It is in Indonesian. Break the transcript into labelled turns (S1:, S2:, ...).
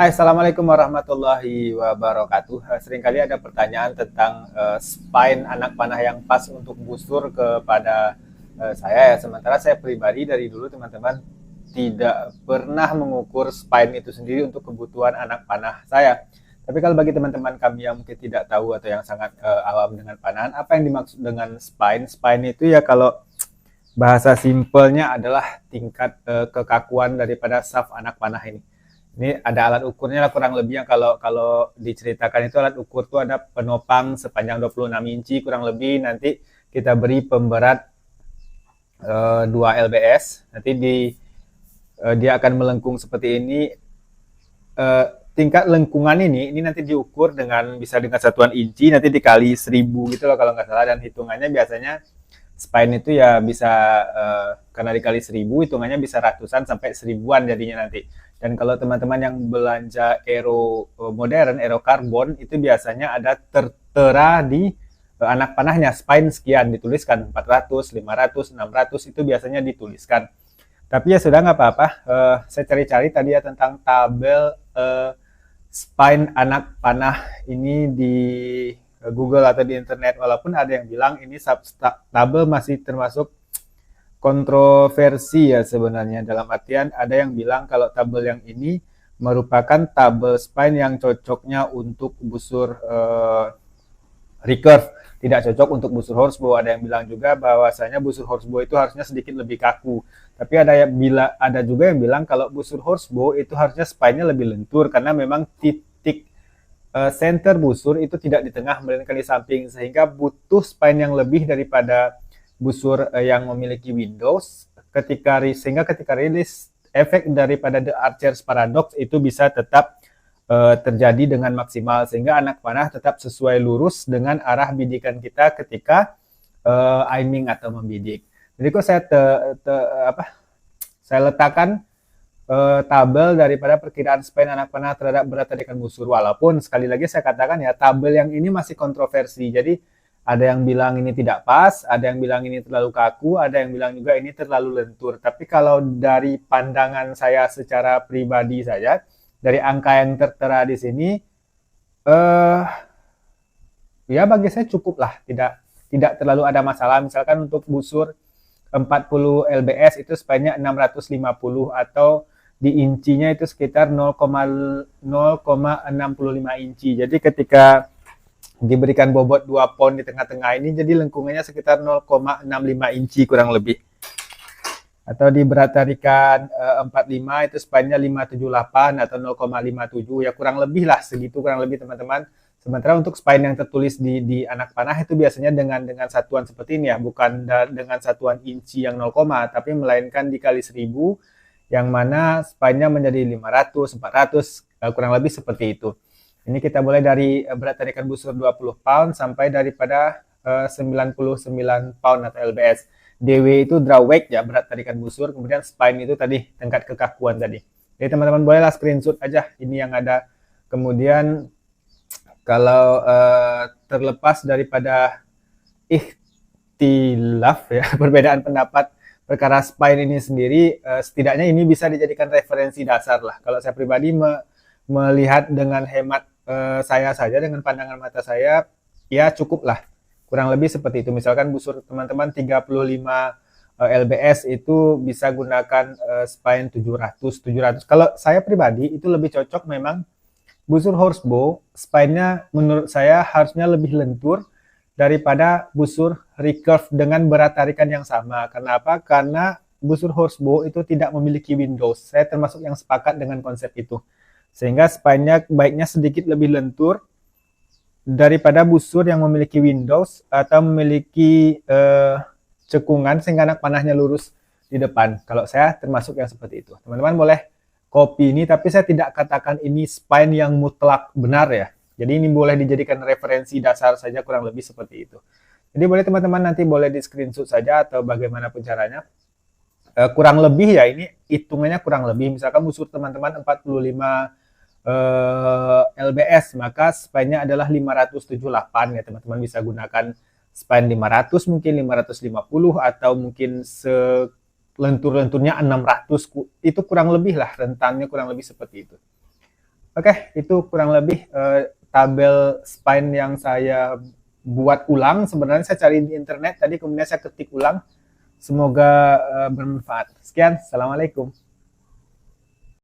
S1: Hai, Assalamualaikum warahmatullahi wabarakatuh. Seringkali ada pertanyaan tentang spine anak panah yang pas untuk busur kepada saya ya. Sementara saya pribadi dari dulu teman-teman tidak pernah mengukur spine itu sendiri untuk kebutuhan anak panah saya. Tapi kalau bagi teman-teman kami yang mungkin tidak tahu atau yang sangat awam dengan panahan, apa yang dimaksud dengan spine? Spine itu ya kalau bahasa simpelnya adalah tingkat kekakuan daripada shaft anak panah ini. Ini ada alat ukurnya lah kurang lebih yang kalau kalau diceritakan itu alat ukur itu ada penopang sepanjang 26 inci kurang lebih, nanti kita beri pemberat 2 lbs, nanti dia akan melengkung seperti ini. Tingkat lengkungan ini nanti diukur dengan bisa dengan satuan inci, nanti dikali 1000 gitu loh kalau nggak salah, dan hitungannya biasanya spine itu ya bisa karena dikali 1000 hitungannya bisa ratusan sampai seribuan jadinya nanti. Dan kalau teman-teman yang belanja aero modern, aero karbon, itu biasanya ada tertera di anak panahnya spine sekian, dituliskan 400, 500, 600, itu biasanya dituliskan. Tapi ya sudah nggak apa-apa. Saya cari-cari tadi ya tentang tabel spine anak panah ini di Google atau di internet, walaupun ada yang bilang ini tabel masih termasuk kontroversi ya sebenarnya, dalam artian ada yang bilang kalau tabel yang ini merupakan tabel spine yang cocoknya untuk busur recurve, tidak cocok untuk busur horsebow. Ada yang bilang juga bahwasanya busur horsebow itu harusnya sedikit lebih kaku. Tapi ada juga yang bilang kalau busur horsebow itu harusnya spine-nya lebih lentur karena memang titik center busur itu tidak di tengah melainkan di samping, sehingga butuh spine yang lebih daripada busur yang memiliki windows. Sehingga ketika rilis, efek daripada The Archer's Paradox itu bisa tetap terjadi dengan maksimal, sehingga anak panah tetap sesuai lurus dengan arah bidikan kita ketika aiming atau membidik. Jadi kok saya letakkan tabel daripada perkiraan spine anak panah terhadap berat tarikan busur, walaupun sekali lagi saya katakan ya, tabel yang ini masih kontroversi. Jadi ada yang bilang ini tidak pas, ada yang bilang ini terlalu kaku, ada yang bilang juga ini terlalu lentur. Tapi kalau dari pandangan saya secara pribadi saja, dari angka yang tertera di sini, ya bagi saya cukup lah, tidak terlalu ada masalah. Misalkan untuk busur 40 lbs itu spine-nya 650, atau di incinya itu sekitar 0,65 inci. Jadi ketika diberikan bobot 2 pound di tengah-tengah ini, jadi lengkungannya sekitar 0,65 inci kurang lebih. Atau di berat tarikan 45 itu spine-nya 578 atau 0,57, ya kurang lebih lah segitu kurang lebih teman-teman. Sementara untuk spine yang tertulis di anak panah itu biasanya dengan satuan seperti ini ya, bukan dengan satuan inci yang 0, tapi melainkan dikali 1000, yang mana spine-nya menjadi 500, 400, kurang lebih seperti itu. Ini kita mulai dari berat tarikan busur 20 pound sampai daripada 99 pound atau lbs. DW itu draw weight ya, berat tarikan busur, kemudian spine itu tadi tingkat kekakuan tadi. Jadi teman-teman bolehlah screenshot aja ini yang ada. Kemudian kalau terlepas daripada ikhtilaf ya, perbedaan pendapat perkara spine ini sendiri, setidaknya ini bisa dijadikan referensi dasar lah. Kalau saya pribadi melihat dengan hemat saya saja, dengan pandangan mata saya, ya cukup lah. Kurang lebih seperti itu. Misalkan busur teman-teman 35 lbs itu bisa gunakan spine 700. Kalau saya pribadi itu lebih cocok memang busur horsebow, spine-nya menurut saya harusnya lebih lentur daripada busur recurve dengan berat tarikan yang sama. Kenapa? Karena busur horsebow itu tidak memiliki windows. Saya termasuk yang sepakat dengan konsep itu. Sehingga spine-nya baiknya sedikit lebih lentur daripada busur yang memiliki windows atau memiliki cekungan sehingga anak panahnya lurus di depan. Kalau saya termasuk yang seperti itu. Teman-teman boleh copy ini, tapi saya tidak katakan ini spine yang mutlak benar ya. Jadi ini boleh dijadikan referensi dasar saja, kurang lebih seperti itu. Jadi boleh teman-teman nanti boleh di screenshot saja atau bagaimanapun caranya. Kurang lebih ya, ini hitungannya kurang lebih. Misalkan busur teman-teman 45 lbs, maka spine-nya adalah 578 ya, teman-teman bisa gunakan spine 500, mungkin 550, atau mungkin selentur-lenturnya 600, itu kurang lebih lah rentannya, kurang lebih seperti itu. Oke, itu kurang lebih tabel spine yang saya buat ulang. Sebenarnya saya cari di internet tadi, kemudian saya ketik ulang. Semoga bermanfaat. Sekian, assalamualaikum.